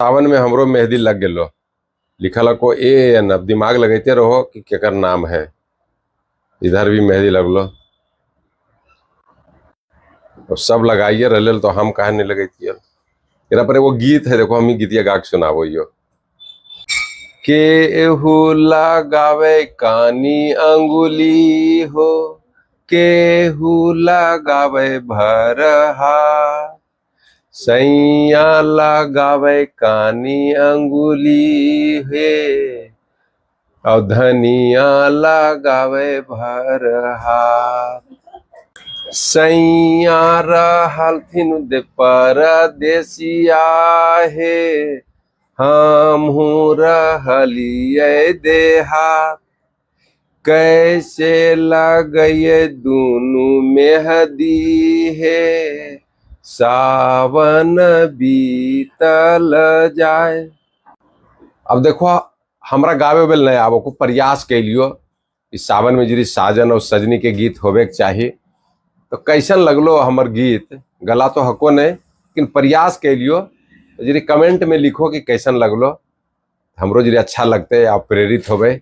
सावन में हमरो मेहंदी लग गेलो, लिखल को ए, अब दिमाग लगते रहो कि केकर नाम है। इधर भी मेहंदी लगलो, तो सब लगाइए रहे तो हम कहे नहीं लगेतिए। इरा पर एगो गीत है, देखो हम ही गीतिया गा के सुनाबो यो। केहू लगावे कानी अंगुली हो, केहू लगावे भरहा, सैया लगावे कानी अंगुली है, और धनिया लगावे भरहा। सैया रहलथिन दे परदेसिया हे, हमहू रहलिए देहात, कैसे लगइए दुनु मेहदी है, सावन बीतल जाए। अब देखो हमरा गावे बेल नहीं आबो को प्रयास कैलियो, इस सावन में जरी साजन और सजनी के गीत होवे के चाहिए। तो कैसन लगलो हमर गीत, गला तो हको नहीं लेकिन प्रयास कैलियो, तो जरी कमेंट में लिखो कि कैसन लगलो, हमरो जरी अच्छा लगते आप प्रेरित होवे।